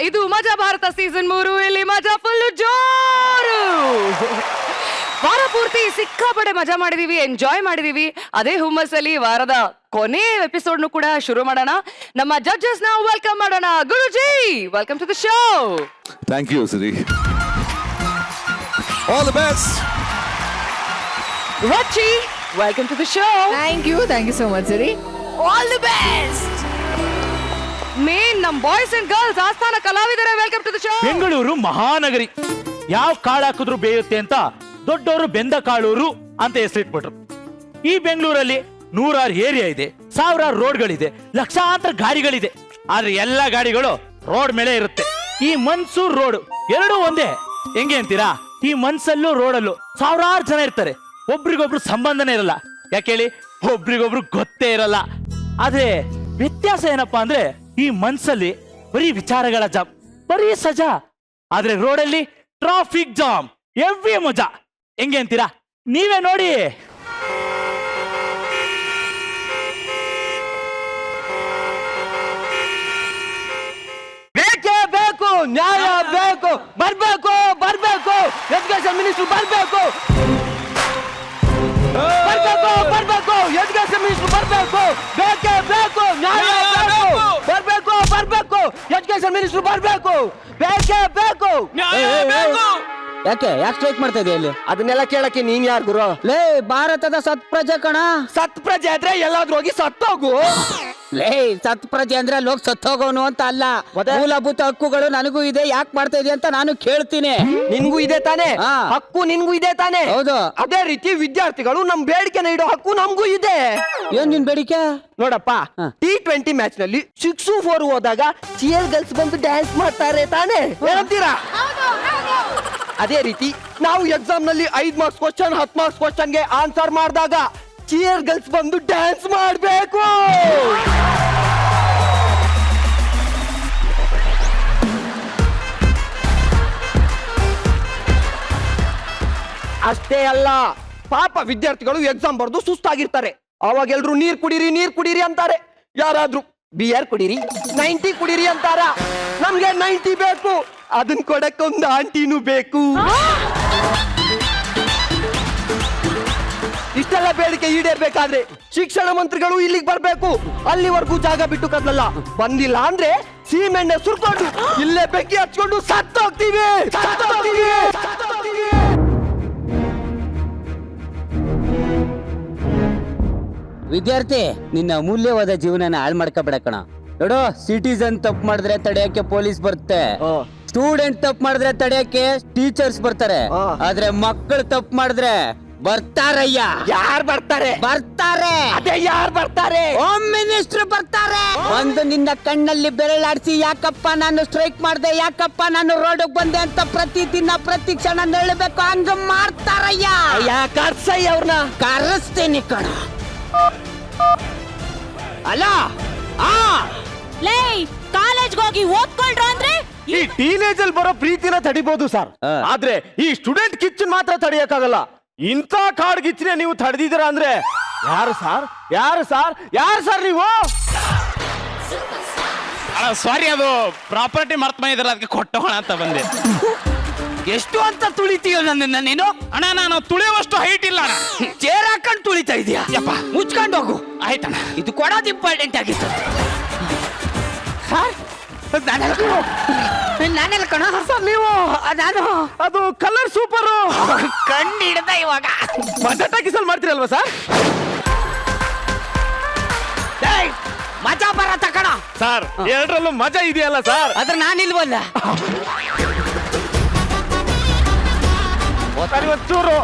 ಇದು ಮಜಾ ಭಾರತ ಸೀಸನ್ 3. ಇಲ್ಲಿ ಮಜಾ ಫುಲ್ ಜೋರು. ವಾರ ಪೂರ್ತಿ ಸಿಕ್ಕಾಪಟ್ಟೆ ಮಜಾ ಮಾಡಿದೀವಿ, ಎಂಜಾಯ್ ಮಾಡಿದೀವಿ. ಅದೇ ಹುಮ್ಮಸ್ಸಲ್ಲಿ ವಾರದ ಕೊನೆ ಎಪಿಸೋಡ್ ಕೂಡ ಶುರು ಮಾಡೋಣ. ನಮ್ಮ ಜಡ್ಜಸ್ ನಾವು ವೆಲ್ಕಮ್ ಮಾಡೋಣ. Guruji, welcome to the show. Thank you Siri. All the best. Rachi, welcome to the show. Thank you so much ಸರಿ. All the best. ಮೇನ್ ನಮ್ ಬಾಯ್ಸ್ ಅಂಡ್ ಗರ್ಲ್ಸ್ ಆಸ್ಥಾನ ಕಲಾವಿದರೇ, welcome to the show. Bengaluru ಮಹಾನಗರಿ, ಯಾವ ಕಾಳು ಹಾಕಿದ್ರು ಬೇಯುತ್ತೆ ಅಂತ ದೊಡ್ಡವರು ಬೆಂದ ಕಾಳೂರು ಅಂತ ಹೆಸರಿಟ್ಬಿಟ್ರು. ಈ ಬೆಂಗಳೂರಲ್ಲಿ 100 ಏರಿಯಾ ಇದೆ, 1000 ರೋಡ್ಗಳಿದೆ, ಲಕ್ಷಾಂತರ ಗಾಡಿಗಳಿದೆ. ಆದ್ರೆ ಎಲ್ಲಾ ಗಾಡಿಗಳು ರೋಡ್ ಮೇಲೆ ಇರುತ್ತೆ. ಈ ಮನ್ಸೂರ್ ರೋಡ್ ಎರಡೂ ಒಂದೇ. ಹೆಂಗೆ ಅಂತೀರಾ? ಈ ಮನ್ಸಲ್ಲೂ ರೋಡಲ್ಲೂ 1000 ಜನ ಇರ್ತಾರೆ, ಒಬ್ರಿಗೊಬ್ರು ಸಂಬಂಧನೇ ಇರಲ್ಲ. ಯಾಕೆ ಹೇಳಿ? ಒಬ್ರಿಗೊಬ್ರು ಗೊತ್ತೇ ಇರಲ್ಲ. ಆದ್ರೆ ವ್ಯತ್ಯಾಸ ಏನಪ್ಪಾ ಅಂದ್ರೆ, ಈ ಮನ್ಸಲ್ಲಿ ಬರೀ ವಿಚಾರಗಳ ಜಾಮ್, ಬರೀ ಸಜಾ. ಆದ್ರೆ ರೋಡಲ್ಲಿ ಟ್ರಾಫಿಕ್ ಜಾಮ್, ಎವ್ರಿ ಮಜಾ. ಹೆಂಗೆ ಅಂತೀರಾ? ನೀವೇ ನೋಡಿ. ಬೇಕೇ ಬೇಕು, ನ್ಯಾಯ ಬೇಕು, ಬರ್ಬೇಕು ಬರ್ಬೇಕು, ಎಜುಕೇಶನ್ ಮಿನಿಸ್ಟರ್ ಬರ್ಬೇಕು ಬರ್ಬೇಕು ಬರ್ಬೇಕು, ಎಜುಕೇಶನ್ ಮಿನಿಸ್ಟರ್ ಬರ್ಬೇಕು. ಬೇಕೇ ಬೇಕು, ನ್ಯಾಯ ಬೇಕು, ಬರ್ಬೇಕು ಬರ್ಬೇಕು, ಎಜುಕೇಶನ್ ಮಿನಿಸ್ಟರ್ ಬರ್ಬೇಕು. ಬೇಕೇ ಬೇಕು. ಯಾಕೆ ಸ್ಟ್ರೈಕ್ ಮಾಡ್ತಾ ಇದೆಯಾ ಇಲ್ಲಿ? ಅದನ್ನೆಲ್ಲ ಕೇಳಕ್ಕೆ ನೀನ್ ಯಾರು ಗುರು? ಲೇ, ಭಾರತದ ಸತ್ಪ್ರಜೆ ಕಣ. ಸತ್ಪ್ರಜೆ ಆದ್ರೆ ಎಲ್ಲಾದ್ರೂ ಹೋಗಿ ಸತ್ತೋಗು. ಲೇ, ಸತ್ಪ್ರಜೆ ಅಂದ್ರೆ ಅಲ್ಲಿ ಹೋಗಿ ಸತ್ತೋಗೋನು ಅಂತ ಅಲ್ಲ. ಮೂಲಭೂತ ಹಕ್ಕುಗಳು ನನಗೂ ಇದೆ, ಯಾಕೆ ಮಾಡ್ತಾ ಇದೆಯಾ ಅಂತ ನಾನು ಕೇಳ್ತೀನಿ. ನಿನ್ಗೂ ಇದೆ ತಾನೆ ಹಕ್ಕು? ನಿನ್ಗೂ ಇದೆ ತಾನೆ? ಹೌದು. ಅದೇ ರೀತಿ ವಿದ್ಯಾರ್ಥಿಗಳು ನಮ್ ಬೇಡಿಕೆನ ಇಡೋ ಹಕ್ಕು ನಮಗೂ ಇದೆ. ಏನ್ ನಿನ್ ಬೇಡಿಕೆ? ನೋಡಪ್ಪ, T20 ಮ್ಯಾಚ್ ನಲ್ಲಿ 6-4 ಹೋದಾಗ ಚಿಯರ್ ಗರ್ಲ್ಸ್ ಬಂದು ಡ್ಯಾನ್ಸ್ ಮಾಡ್ತಾರೆ ತಾನೆ, ಹೇಳ್ತೀರಾ? ಅದೇ ರೀತಿ ನಾವು ಎಕ್ಸಾಮ್ ನಲ್ಲಿ 5 ಮಾರ್ಕ್ಸ್ ಕ್ವಶನ್ 10 ಮಾರ್ಕ್ಸ್ ಕ್ವಶನ್ ಗೆ ಆನ್ಸರ್ ಮಾಡಿದಾಗ ಚಿಯರ್ ಗರ್ಲ್ಸ್ ಬಂದು ಡ್ಯಾನ್ಸ್ ಮಾಡಬೇಕು. ಅಷ್ಟೇ ಅಲ್ಲ, ಪಾಪ ವಿದ್ಯಾರ್ಥಿಗಳು ಎಕ್ಸಾಮ್ ಬರೆದು ಸುಸ್ತಾಗಿರ್ತಾರೆ. ಅವಾಗ ಎಲ್ರು ನೀರ್ ಕುಡೀರಿ ಅಂತಾರೆ. ಯಾರಾದ್ರೂ ಬಿಯರ್ ಕುಡೀರಿ, 90 ಕುಡೀರಿ ಅಂತಾರ. ನಮ್ಗೆ 90 ಬೇಕು, ಅದನ್ನ ಕೊಡಕ್ಕೊಂದು ಆಂಟಿನೂ ಬೇಕು. ಇಷ್ಟೆಲ್ಲ ಬೇಡಿಕೆ ಈಡೇರ್ಬೇಕಾದ್ರೆ ಶಿಕ್ಷಣ ಮಂತ್ರಿಗಳು ಇಲ್ಲಿಗೆ ಬರ್ಬೇಕು. ಅಲ್ಲಿವರೆಗೂ ಜಾಗ ಬಿಟ್ಟು ಕದಲಲ್ಲ. ಬಂದಿಲ್ಲ ಅಂದ್ರೆ ಸೀಮೆಣ್ಣೆ ಸುರ್ಕೊಂಡು ಇಲ್ಲೇ ಬೆಂಕಿ ಹಚ್ಕೊಂಡು ಸತ್ತೋಗ್ತೀವಿ. ವಿದ್ಯಾರ್ಥಿ, ನಿನ್ನ ಅಮೂಲ್ಯವಾದ ಜೀವನನ ಹಾಳು ಮಾಡ್ಕೋಬೇಡ ಕಣ. ನೋಡು, ಸಿಟಿಸನ್ ತಪ್ಪು ಮಾಡಿದ್ರೆ ತಡೆಯಕ್ಕೆ ಪೊಲೀಸ್ ಬರುತ್ತೆ, ಸ್ಟೂಡೆಂಟ್ ತಪ್ಪು ಮಾಡಿದ್ರೆ ತಡೆಯಕ್ಕೆ ಟೀಚರ್ಸ್ ಬರ್ತಾರೆ. ಆದ್ರೆ ಮಕ್ಕಳು ತಪ್ಪು ಮಾಡಿದ್ರೆ ಬರ್ತಾರಯ್ಯ. ಯಾರು ಬರ್ತಾರೆ? ಅದೇ ಯಾರು ಬರ್ತಾರೆ? ಹೋಮ್ ಮಿನಿಸ್ಟರ್ ಬರ್ತಾರೆ. ಒಂದು ನಿನ್ನ ಕಣ್ಣಲ್ಲಿ ಬೆರಳಾಡಿಸಿ ಯಾಕಪ್ಪ ನಾನು ಸ್ಟ್ರೈಕ್ ಮಾಡಿದೆ, ಯಾಕಪ್ಪ ನಾನು ರೋಡ್ಗೆ ಬಂದೆ ಅಂತ ಪ್ರತಿದಿನ ಪ್ರತಿ ಕ್ಷಣ ಹೇಳಬೇಕು. ಹಂಗ ಮಾಡ್ತಾರಯ್ಯ. ಕರ್ಸಯ್ಯ ಅವ್ರನ್ನ. ಕರೆಸ್ತೀನಿ ಕಣ. ಅಲ್ಲ, ಲೇ, ಕಾಲೇಜ್ಗೆ ಹೋಗಿ ಓದ್ಕೊಳ್ರ ಅಂದ್ರೆ ಈ ಟೀನೇಜ್ ಅಲ್ಲಿ ಬರೋ ಪ್ರೀತಿನ ತಡಿಬಹುದು ಸರ್, ಆದ್ರೆ ಈ ಸ್ಟೂಡೆಂಟ್ ಕಿಚ್ಚನ್ ಮಾತ್ರ ತಡಿಯಕ್ಕಾಗಲ್ಲ. ಇಂಥ ಕಾಡ್ ಗಿಚ್ಚನೆ ನೀವು ತಡೆದಿದ್ದೀರಾ ಅಂದ್ರೆ ಯಾರು ಸರ್ ನೀವು? ಸಾರಿ, ಅದು ಪ್ರಾಪರ್ಟಿ ಮರ್ತ್ ಬಂದಿದ್ರ, ಅದಕ್ಕೆ ಕೊಟ್ಟೋಣ ಅಂತ ಬಂದೆ. ಎಷ್ಟು ಅಂತ ತುಳಿತೀಯ ನನ್ನ ನೀನು? ಅಣ್ಣ, ನಾನು ತುಳಿಯುವಷ್ಟು ಹೈಟ್ ಇಲ್ಲ ಅಣ್ಣ. ಚೇರ್ ಹಾಕೊಂಡು ತುಳಿತಾ ಇದೀಯ. ಯಪ್ಪ, ಮುಚ್ಕೊಂಡು ಹೋಗು. ಆಯ್ತಣ್ಣ. ಇದು ಕೊಡೋದು ಇಂಪಾರ್ಟೆಂಟ್ ಆಗಿತ್ತು. ನಾನೆಲ್ಲ ಕಣ ನೀವು. ನಾನು ಅದು ಕಲರ್ ಸೂಪರ್. ಕಣ್ಣು ಹಿಡ್ದ ಇವಾಗ ಕಿಸಲ್ ಮಾಡ್ತೀರಲ್ವಾ ಸರ್? ಮಜಾ ಬರತ್ತ ಕಣ ಸರ್. ಎರಡರಲ್ಲೂ ಮಜಾ ಇದೆಯಲ್ಲ ಸರ್? ಅದ್ರ ನಾನಿಲ್ವಲ್ಲ. ಚೂರು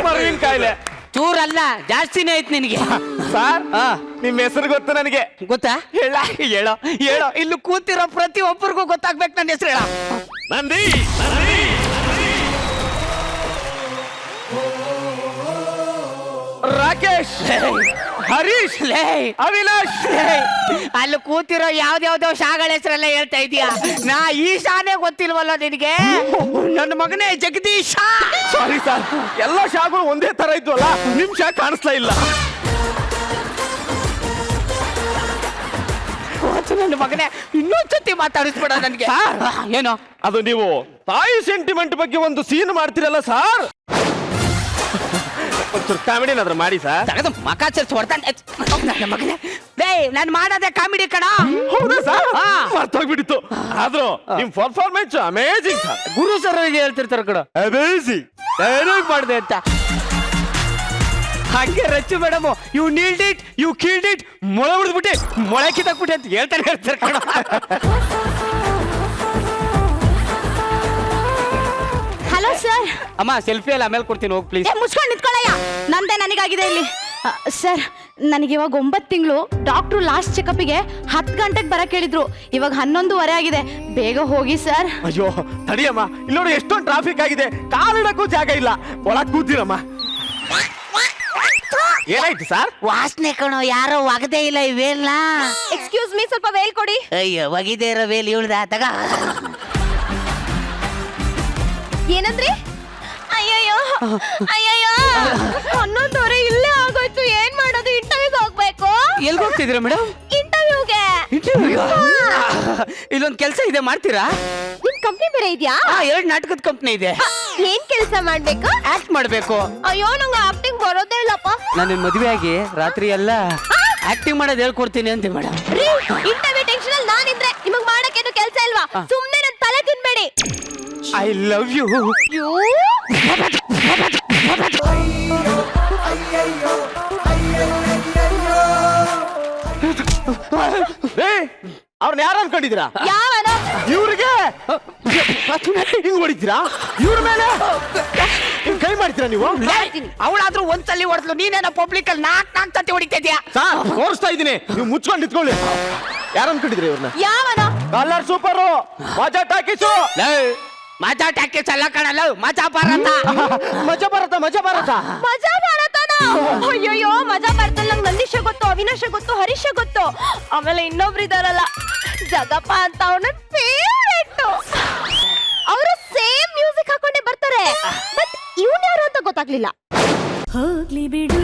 ಮರವಿನ ಕಾಯಿಲೆ. ಚೂರಲ್ಲ, ಜಾಸ್ತಿನೇ ಐತ್ ನಿನಗೆ. ಸರ್, ನಿಮ್ ಹೆಸರು ಗೊತ್ತು ನನಗೆ. ಗೊತ್ತಾ? ಹೇಳೋ. ಇಲ್ಲಿ ಕೂತಿರೋ ಪ್ರತಿ ಒಬ್ಬರಿಗೂ ಗೊತ್ತಾಗ್ಬೇಕು ನನ್ನ ಹೆಸರು. ಹೇಳ. ನಂದಿ. ರಾಕೇಶ್, ಹರೀಶ್, ಅವಿನಾಶ್. ಅಲ್ಲಿ ಕೂತಿರೋ ಯಾವ್ದ್ಯಾವ್ದೋ ಶಾಗಳ ಹೆಸರೆಲ್ಲ ಹೇಳ್ತಾ ಇದೀಯ. ನಾ ಈ ಶಾನೆ ಗೊತ್ತಿಲ್ವಲ್ಲ ನಿನಗೆ? ನನ್ನ ಮಗನೇ ಜಗದೀಶ್. ಸಾರಿ ಸರ್, ಎಲ್ಲ ಶಾಗಳು ಒಂದೇ ತರ ಇದ್ವಲ್ಲ, ನಿಮ್ ಶಾ ಕಾಣಿಸ್ಲಾ ಇಲ್ಲ. ನನ್ನ ಮಗನೇ ಇನ್ನೊಂದ್ಸತಿ ಮಾತಾಡಿಸ್ಬೇಡ ನನ್ಗೆ ಏನೋ ಅದು ನೀವು ತಾಯಿ ಸೆಂಟಿಮೆಂಟ್ ಬಗ್ಗೆ ಒಂದು ಸೀನ್ ಮಾಡ್ತಿರಲ್ಲ ಸರ್, ಒಂಚೂರು ಕಾಮಿಡಿನಾದ್ರೂ ಮಾಡಿ ಸರ್. ತಗದು ಮಕಾಚರ್ಸ್ ಹೊಡ್ತಾನೆ ನನ್ನ ಮಗನೇ. ಡೇ ನಾನು ಮಾಡೋದೇ ಕಾಮಿಡಿ ಕಣ. ಹೌದಾ ಸರ್? ಮರ್ತೋಗ್ಬಿಟ್ಟಿತ್ತು. ಆದ್ರೂ ನಿಮ್ performance amazing sir. Guru sir ಹೇಳ್ತಿರ್ತಾರ ಕಣ ಅಮೇಜಿಂಗ್. ಡೈರೆಕ್ಟ್ ಮಾಡಿದೆ ಅಂತ. ಹಂಗೆ Rachchu madam you nailed it you killed it ಮೊಳೆ ಹೊಡೆದ್ಬಿಟ್ಟೆ ಮೊಳೆ ಕಿತ್ತಾಕ್ಬಿಟ್ಟೆ ಅಂತ ಹೇಳ್ತಾರೆ ಹೇಳ್ತಾರೆ ಕಣ. Hello sir. ಅಮ್ಮ ಸೆಲ್ಫಿ ಅಲ್ಲಿ ಆಮೇಲೆ ಕೊಡ್ತೀನಿ ಹೋಗಿ ಪ್ಲೀಸ್. ಮುಚ್ಕೊಂಡು ನಿಂತ್ಕೊಳ್ಳಯ್ಯ, ನಂದೇ ನನಗಾಗಿದೆ ಇಲ್ಲಿ. ಸರ್ ನನಗೆ ಇವಾಗ 9 ತಿಂಗಳು. ಡಾಕ್ಟ್ರು ಲಾಸ್ಟ್ ಚೆಕಪ್ಗೆ 10 ಗಂಟೆಗೆ ಬರಕ್ಕೆ ಹೇಳಿದ್ರು. ಇವಾಗ 11:30 ಆಗಿದೆ. ಬೇಗ ಹೋಗಿ ಸರ್. ಅಯ್ಯೋ ತಡಿಯಮ್ಮ, ಇಲ್ಲಿ ನೋಡಿ ಎಷ್ಟೊಂದು ಟ್ರಾಫಿಕ್ ಆಗಿದೆ, ಕಾಲಿಡಕ್ಕೂ ಜಾಗ ಇಲ್ಲ, ಒಳಗ್ ಕೂತಿರಮ್ಮ. ಏನಾಯ್ತು ಸರ್? ವಾಸನೆ ಕಣೋ, ಯಾರೋ ಒಗದೇ ಇಲ್ಲ ಇವೆಲ್ಲ. ಎಕ್ಸ್ಕ್ಯೂಸ್ ಮೀ, ಸ್ವಲ್ಪ ವೇಲ್ ಕೊಡಿ. ಅಯ್ಯೋ ಒಗಿದೇ ಇರೋ ವೇಲ್ ಇವಳ್ದ ತಗ. ಏನಂದ್ರಿ? ಅಯ್ಯಯ್ಯೋ ಅಯ್ಯಯ್ಯೋ 11:30 ಇಲ್ಲೇ ಆಗೋಯ್ತು. ಏನ್ ಮಾಡೋದು? ಇಂಟರ್ವ್ಯೂಗೆ ಹೋಗ್ಬೇಕು. ಎಲ್ಗೆ ಹೋಗ್ತಿದ್ದೀರಾ ಮೇಡಮ್? ಇಂಟರ್ವ್ಯೂಗೆ. ಇಲ್ಲೊಂದು ಕೆಲಸ ಇದೆ, ಮಾಡ್ತೀರಾ? ನಿಮ್ ಕಂಪ್ನಿ ಬೇರೆ ಇದೆಯಾ? 2 ನಾಟಕದ ಕಂಪ್ನಿ ಇದೆ. ಏನ್ ಕೆಲಸ ಮಾಡ್ಬೇಕು? ಆಕ್ಟ್ ಮಾಡ್ಬೇಕು. ಅಯ್ಯೋ ನಂಗೆ ಆಕ್ಟಿಂಗ್ ಬರೋದೇ ಇಲ್ಲಪ್ಪ. ನಾನು ಮದುವೆ ಆಗಿ ರಾತ್ರಿ ಎಲ್ಲ ಆಕ್ಟಿಂಗ್ ಮಾಡೋದು ಹೇಳ್ಕೊಡ್ತೀನಿ ಅಂತೆ ಮೇಡಮ್. ರೀ, ಇಂಟರ್ವ್ಯೂ ಟೆನ್ಷನ್ ಅಲ್ಲಿ ನಾನಿದ್ರೆ ನಿಮಗ್ ಮಾಡಕ್ಕೇನು ಕೆಲಸ ಇಲ್ವಾ? ಸುಮ್ನೆ ನನ್ ತಲೆ ತಿನ್ಬೇಡಿ. I love you. ಅವ್ರನ್ನ ಯಾರು ಅನ್ಕೊಂಡಿದ್ದೀರಾ? ಯಾವನ? ಇವ್ರಿಗೆ ಹಿಂಗ್ ಹೊಡಿತೀರಾ? ಇವ್ರ ಮೇಲೆ ಹಿಂಗ್ ಕೈ ಮಾಡ್ತೀರಾ ನೀವು? ಅವಳಾದ್ರೂ ಒಂದ್ಸಲಿ ಹೊಡೆದ್ಲು, ನೀನೇನೋ ಪಬ್ಲಿಕ್ ಅಲ್ಲಿ 4 ತತ್ತಿ ಹೊಡಿತಾ ಇದೀಯಾ? ಸರ್ ತೋರಿಸ್ತಾ ಇದ್ದೀನಿ, ನೀವು ಮುಚ್ಕೊಂಡು ನಿಂತ್ಕೊಳ್ಳಿ. ಯಾರು ಅನ್ಕೊಂಡಿದ್ರಿ ಇವ್ರನ್ನ? ಯಾವನ? ಕಲರ್ ಸೂಪರು, ಮಜಾ ಟಾಕೀಸು. ಮಜಾ ಟಾಕೀಸ್ ಎಲ್ಲ ಕಾಣಲ್ಲ, ಮಜಾ ಭಾರತ. ಮಜಾ ಭಾರತ, ಮಜಾ ಭಾರತ. ಮಜಾ ಭಾರತನ? ಅಯ್ಯಯ್ಯೋ ಮಜಾ ಭಾರತದಲ್ಲಿ ನಂಗೆ ನಂದೀಶ ಗೊತ್ತು, ಅವಿನಾಶ ಗೊತ್ತು, ಹರೀಶ ಗೊತ್ತು. ಆಮೇಲೆ ಇನ್ನೊಬ್ರು ಇದಾರಲ್ಲ ಜಗಪ್ಪ ಅಂತ, ಅವನ ಫೇವರೇಟ್. ಅವರು ಸೇಮ್ ಮ್ಯೂಸಿಕ್ ಹಾಕೊಂಡೇ ಬರ್ತಾರೆ, ಬಟ್ ಇವನ್ ಯಾರು ಅಂತ ಗೊತ್ತಾಗ್ಲಿಲ್ಲ. ಹೋಗ್ಲಿ ಬಿಡು,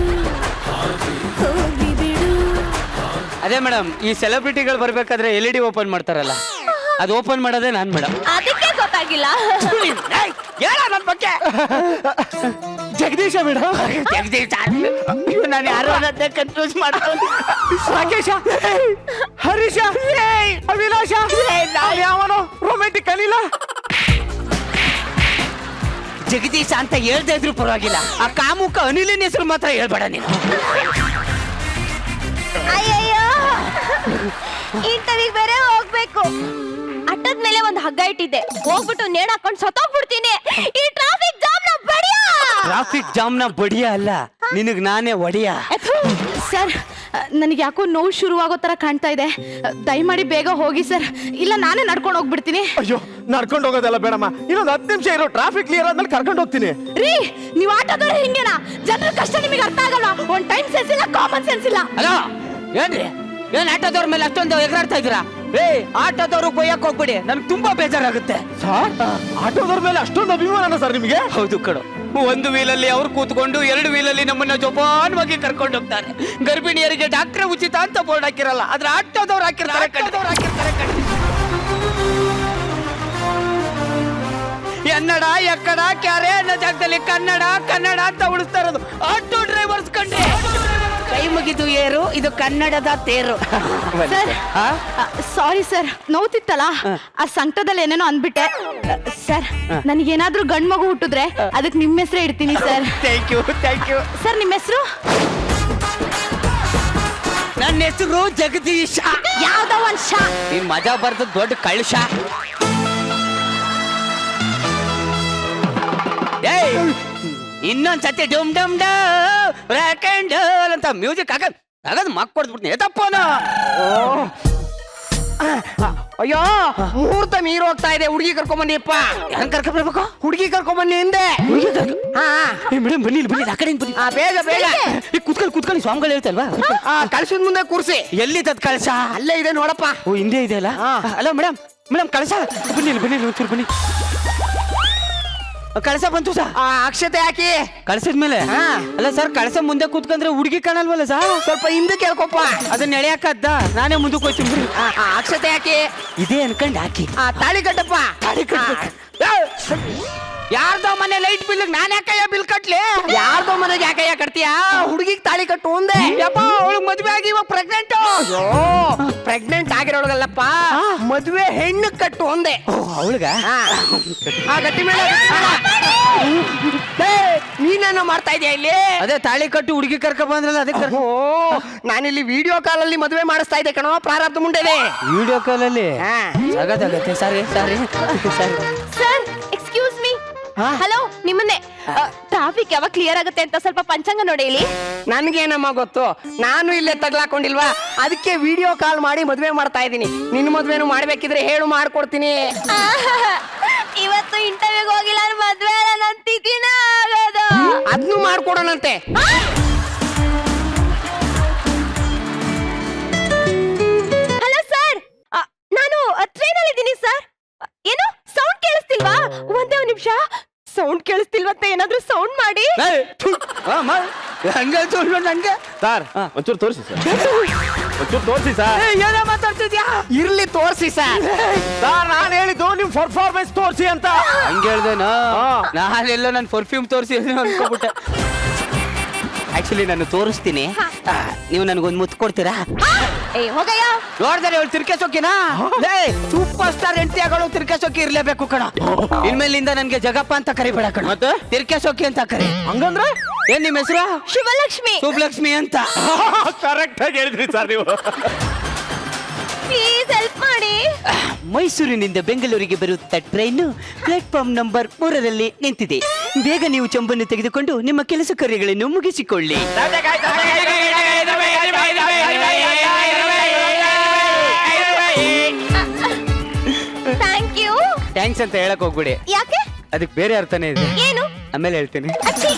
ಹೋಗ್ಲಿ ಬಿಡು. ಅದೇ ಮೇಡಮ್, ಈ ಸೆಲೆಬ್ರಿಟಿಗಳು ಬರ್ಬೇಕಾದ್ರೆ LED ಓಪನ್ ಮಾಡ್ತಾರಲ್ಲ, ಅದು ಓಪನ್ ಮಾಡೋದೇ ನಾನ್ ಮೇಡಮ್. ಅದಕ್ಕೆ ಗೊತ್ತಾಗಿಲ್ಲ. ಹೇಳ ನನ್ ಬಗ್ಗೆ. ಜಗದೀಶ ಮೇಡಮ್. ಜಗದೀಶ ನಾನು ಯಾರು ಅನ್ನೋದೇ ಕನ್ಫ್ಯೂಸ್ ಮಾಡ್ಕೊಂಡು. ರಾಕೇಶ, ಹರೀಶ, ಅವಿನಾಶ, ಯಾವನೋ ರೊಮ್ಯಾಂಟಿಕ್ ಅನಿಲ. ಜಗದೀಶ ಅಂತ ಹೇಳ್ತಾ ಇದ್ರು ಪರವಾಗಿಲ್ಲ, ಆ ಕಾಮುಕ ಅನಿಲಿನ ಹೆಸರು ಮಾತ್ರ ಹೇಳ್ಬೇಡ ನೀನು. ಅಯ್ಯಯ್ಯೋ ಇಂಟರ್ವ್ಯೂಗೆ ಬೇರೆ ಹೋಗ್ಬೇಕು. ಅಟ್ಟದ ಮೇಲೆ ಒಂದು ಹಗ್ಗ ಇಟ್ಟಿದ್ದೆ, ಹೋಗ್ಬಿಟ್ಟು ನೇಣು ಹಾಕೊಂಡು ಸತ್ತೋಗ್ಬಿಡ್ತೀನಿ. ಈ ಟ್ರಾಫಿಕ್ ಜಾಮ್ ನ ಬಡಿಯ. ಟ್ರಾಫಿಕ್ ಜಾಮ್ ನ ಬಡಿಯ ಅಲ್ಲ, ನಿನಗ್ ನಾನೇ ಒಡಿಯ. ಸರ್ ನನಗೆ ಯಾಕೋ ನೋವು ಶುರುವಾಗೋ ತರ ಕಾಣ್ತಾ ಇದೆ. ದಯಮಾಡಿ ಬೇಗ ಹೋಗಿ ಸರ್, ಇಲ್ಲ ನಾನೇ ನಡ್ಕೊಂಡು ಹೋಗ್ಬಿಡ್ತೀನಿ. ಅಯ್ಯೋ ನಡ್ಕೊಂಡು ಹೋಗೋದೆಲ್ಲ ಬೇಡಮ್ಮ, ಇನ್ನೊಂದು 10 ನಿಮಿಷ ಇರೋ, ಟ್ರಾಫಿಕ್ ಕ್ಲಿಯರ್ ಆದ್ಮೇಲೆ ಕರ್ಕೊಂಡು ಹೋಗ್ತೀನಿ. ರೀ, ನೀವು ಆಟೋದವ್ರು ಹಿಂಗೇನಾ? ಜನರ ಕಷ್ಟ ನಿಮಗೆ ಅರ್ಥ ಆಗಲ್ಲ. ಒಂದು ಟೈಮ್ ಸೆನ್ಸ್ ಇಲ್ಲ, ಕಾಮನ್ ಸೆನ್ಸ್ ಇಲ್ಲ. ಅಲೋ ಏನ್ರಿ, ಏನ್ ಆಟೋದವ್ರ ಮೇಲೆ ಅಷ್ಟೊಂದು ಎಗರಾಡ್ತಾ ಇದ್ದೀರಾ? ಆಟೋದವ್ರು ಬೈಯಕ್ ಹೋಗ್ಬಿಡಿ, ನನ್ಗೆ ತುಂಬಾ ಬೇಜಾರಾಗುತ್ತೆ. ಸರ್ ಆಟೋದವ್ರ ಮೇಲೆ ಅಷ್ಟೊಂದು ಅಭಿಮಾನ ಸರ್ ನಿಮಗೆ? ಹೌದು ಕಣೋ, 1 ವೀಲಲ್ಲಿ ಅವ್ರು ಕೂತ್ಕೊಂಡು 2 ವೀಲಲ್ಲಿ ನಮ್ಮನ್ನ ಜೋಪಾನವಾಗಿ ಕರ್ಕೊಂಡು ಹೋಗ್ತಾರೆ. ಗರ್ಭಿಣಿಯರಿಗೆ ಡಾಕ್ಟ್ರೆ ಉಚಿತ ಅಂತ ಬೋರ್ಡ್ ಹಾಕಿರಲ್ಲ, ಆದ್ರೆ ಆಟೋದವ್ರು ಹಾಕಿರ್ತಾರೆ. ಎನ್ನಡ ಎಕ್ಕಡ ಕ್ಯಾರೆ ಅನ್ನೋ ಜಾಗದಲ್ಲಿ ಕನ್ನಡ ಕನ್ನಡ ಅಂತ ಉಳಿಸ್ತಾ ಇರೋದು ಆಟೋ ಡ್ರೈವರ್ಸ್ ಕಂಡ್ರೆ. ಕೈ ಮುಗಿದು ಏರು, ಇದು ಕನ್ನಡದ ತೇರು. ಸರ್ ಸಾರಿ ಸರ್, ನೋವ್ತಿತ್ತಲ್ಲ, ಆ ಸಂಕಟದಲ್ಲಿ ಏನೇನೋ ಅಂದ್ಬಿಟ್ಟೆ. ಸರ್ ನನಗೇನಾದ್ರೂ ಗಂಡ್ ಮಗು ಹುಟ್ಟಿದ್ರೆ ಅದಕ್ಕೆ ನಿಮ್ಮ ಹೆಸರೇ ಇಡ್ತೀನಿ ಸರ್. Thank you. ಸರ್ ನಿಮ್ಮ ಹೆಸರು? ನನ್ನ ಹೆಸರು ಜಗದೀಶ. ಯಾವ್ದೋ ಒಂದ್ ಶಾ. ನೀನ್ ಮಜಾ ಬರ್ದ ದೊಡ್ಡ ಕಳ್ಶ. ಏಯ್ ಇನ್ನೊಂದ್ಸತಿ ಡಮ್ ಡಮ್ ರಾಕ್ ಅಂಡ್ ರೋಲ್ ಅಂತ ಮ್ಯೂಸಿಕ್ ಆಗದ್ ಮಕ್ ಕೊಡ್ಬಿಡ್ತೀನಿ. ಏತಪ್ಪನ ಅಯ್ಯೋ ಮುಹೂರ್ತ ಮೀರ್ ಹೋಗ್ತಾ ಇದೆ, ಹುಡುಗಿ ಕರ್ಕೊಂಬನ್ನಿಪ್ಪ. ಹೆಂಗ್ ಕರ್ಕೊಂಡ್ಬರ್ಬೇಕು? ಹುಡುಗಿ ಕರ್ಕೊಂಬನ್ನಿ ಹಿಂದೆ. ಮೇಡಮ್ ಬನ್ನಿ ಬನ್ನಿ, ಆ ಕಡೆ ಬನ್ನಿ. ಬೇಗ ಕೂತ್ಕೊಳ್ಳಿ ಸ್ವಾಮಿಗಳು ಹೇಳ್ತಲ್ವಾ? ಕಳ್ಸಿದ ಮುಂದೆ ಕೂರ್ಸಿ. ಎಲ್ಲಿ ತದ್ ಕಳಶ? ಅಲ್ಲೇ ಇದೆ ನೋಡಪ್ಪ. ಓ ಹಿಂದೆ ಇದೆ ಅಲ್ಲ. ಹಲೋ ಮೇಡಮ್ ಕಳಶ ಬನ್ನಿ ಒಂಚೂರು ಬನ್ನಿ. ಕಳಸ ಬಂತು ಸರ್. ಅಕ್ಷತೆ ಹಾಕಿ ಕಳಸದ್ಮೇಲೆ ಅಲ್ಲ ಸರ್, ಕಳಸ ಮುಂದೆ ಕೂತ್ಕೊಂಡ್ರೆ ಹುಡುಗಿ ಕಾಣಲ್ವಲ್ಲ ಸರ್? ಸ್ವಲ್ಪ ಹಿಂದೆ ಕೇಳ್ಕೊಪ್ಪ. ಅದನ್ನ ಎಳೆಯಕ್ಕದ್ದ, ನಾನೇ ಮುಂದಕ್ಕೆ ಹೋಗ್ತೀನಿ ಬಿಡಿ. ಅಕ್ಷತೆ ಹಾಕಿ. ಇದೇ ಅನ್ಕಂಡ್ ಹಾಕಿ. ತಾಳಿ ಕಟ್ಟಪ್ಪ. ತಾಳಿ ಕಟ್ಬೇಕು. ಯಾರ್ದೋ ಮನೆ ಲೈಟ್ ಬಿಲ್ ನಾನ್ ಯಾಕಯ್ಯ ಬಿಲ್ ಕಟ್ಲಿ? ಯಾರ್ದೋ ಮನೆಗೆ ಯಾಕಯ್ಯ ಕಟ್ತೀಯಾ? ಹುಡುಗಿಗೆ ತಾಳಿ ಕಟ್ಟು ಒಂದೇ. ಯಪ್ಪ ಅವಳಿಗೆ ಮದ್ವೆ ಆಗಿ ಇವಾಗ ಪ್ರೆಗ್ನೆಂಟ್. ಪ್ರೆಗ್ನೆಂಟ್ ಆಗಿರೋಳಗಲ್ಲಪ್ಪ, ಮದ್ವೆ ಹೆಣ್ಣು ಕಟ್ಟು ಒಂದೇ. ಅವಳಿಗ ಗಟ್ಟಿ ಮೇಲೆ ನೀನೇನೋ ಮಾಡ್ತಾ ಇದೀಯ ಇಲ್ಲಿ? ಅದೇ ತಾಳಿ ಕಟ್ಟು ಹುಡುಗಿ ಕರ್ಕ ಬಂದ್ರಲ್ಲ, ಅದಕ್ಕೆ ನಾನಿಲ್ಲಿ ವಿಡಿಯೋ ಕಾಲಲ್ಲಿ ಮದುವೆ ಮಾಡಿಸ್ತಾ ಇದ್ದೆ ಕಣೋ, ಪ್ರಾರಬ್ಧ ಮುಂಡೆದೆ. ವಿಡಿಯೋ ಕಾಲಲ್ಲಿ ಆಗತ್ತೆ. Sorry sorry sorry. Sir excuse me. Hello, ನಿಮ್ಮನ್ನೇ. ಟ್ರಾಫಿಕ್ ಯಾವಾಗ ಕ್ಲಿಯರ್ ಆಗುತ್ತೆ ಅಂತ ಸ್ವಲ್ಪ ಪಂಚಾಂಗ ನೋಡಿ ಇಲ್ಲಿ. ನನ್ಗೇನಮ್ಮ ಗೊತ್ತು, ನಾನು ಇಲ್ಲೇ ತಗ್ಲಾಕೊಂಡಿಲ್ವಾ, ಅದಕ್ಕೆ ವಿಡಿಯೋ ಕಾಲ್ ಮಾಡಿ ಮದ್ವೆ ಮಾಡ್ತಾ ಇದ್ದೀನಿ. ನಿನ್ ಮದ್ವೆನು ಮಾಡ್ಬೇಕಿದ್ರೆ ಹೇಳು, ಮಾಡ್ಕೊಡ್ತೀನಿ. ಇವತ್ತು ಇಂಟರ್ವ್ಯೂಗೆ ಹೋಗಿಲ್ಲ, ಮದ್ವೆ ನನ್ನ ತಿಥಿನ ಆಗೋದು. ಅದ್ನು ಮಾಡ್ಕೊಡೋಣಂತೆ. ಹಲೋ ಸರ್, ನಾನು ಟ್ರೈನ್ ಅಲ್ಲಿ ಇದ್ದೀನಿ ಸರ್. ಏನು ಸೌಂಡ್ ಕೇಳಿಸ್ತಿಲ್ವಾ? ಒಂದೇ ಒಂದು ನಿಮಿಷ. ಸೌಂಡ್ ಕೇಳಿಸ್ತಿಲ್ವಂತ ಏನಾದ್ರೂ ಸೌಂಡ್ ಮಾಡಿ. ನಂಗೆ ಸರ್ ಒಂಚೂರು ತೋರಿಸಿ ಸರ್, ಒಂಚೂರು ತೋರಿಸಿ ಸರ್. ಏನೋ ಮಾತಾಡ್ತಿದ್ಯಾ? ಇರ್ಲಿ ತೋರ್ಸಿ ಸರ್. ಸರ್ ನಾನು ಹೇಳಿದ್ದು ನಿಮ್ ಪರ್ಫಾರ್ಮೆನ್ಸ್ ತೋರಿಸಿ ಅಂತ. ಹಂಗ ಹೇಳ್ದೇನಾ? ನಾನೆಲ್ಲೋ ನನ್ನ ಪರ್ಫ್ಯೂಮ್ ತೋರಿಸಿ ಅನ್ಕೋಬಿಟ್ಟೆ. ಆಕ್ಚುಲಿ ನಾನು ತೋರಿಸ್ತೀನಿ, ನೀವು ನನಗೊಂದು ಮುತ್ತು ಕೊಡ್ತೀರಾ? ಏ ಹೋಗಯ್ಯ. ನೋಡ್ದಾರೆ ಅವಳು ತಿರ್ಕೆಸೋಕಿನಾ? ಸೂಪರ್ ಸ್ಟಾರ್ ಹೆಂಡತಿ ಆಗೋಳು ತಿರ್ಕೆಸೋಕಿ ಇರ್ಲೇಬೇಕು ಕಣ. ಇನ್ಮೇಲಿಂದ ನನ್ಗೆ ಜಗಪ್ಪ ಅಂತ ಕರಿಬೇಡ ಕಣ, ಮತ್ತೆ ತಿರ್ಕೆಸೋಕಿ ಅಂತ ಕರಿ. ಹಂಗಂದ್ರೆ ಏನ್ ನಿಮ್ಮ ಹೆಸರು? ಶಿವಲಕ್ಷ್ಮಿ. ಶುಭಲಕ್ಷ್ಮಿ ಅಂತ. ಕರೆಕ್ಟ್ ಆಗಿ ಹೇಳಿದ್ರಿ ಸರ್ ನೀವು. ಪ್ಲೀಸ್ ಹೆಲ್ಪ್ ಮಾಡಿ. ಮೈಸೂರಿನಿಂದ ಬೆಂಗಳೂರಿಗೆ ಬರುತ್ತಾ ಟ್ರೈನ್ ಪ್ಲಾಟ್ಫಾರ್ಮ್ ನಂಬರ್ 3ರಲ್ಲಿ ನಿಂತಿದೆ. ಬೇಗ ನೀವು ಚಂಬನ್ನು ತೆಗೆದುಕೊಂಡು ನಿಮ್ಮ ಕೆಲಸ ಕಾರ್ಯಗಳನ್ನು ಮುಗಿಸಿಕೊಳ್ಳಿ. Thank you. ಥ್ಯಾಂಕ್ಸ್ ಅಂತ ಹೇಳಕ್ ಹೋಗ್ಬಿಡಿ, ಯಾಕೆ? ಅದಕ್ಕೆ ಬೇರೆ ಅರ್ಥನೇ ಇದೆ. ಏನು? ಆಮೇಲೆ ಹೇಳ್ತೀನಿ. ಅಚ್ಚಿ.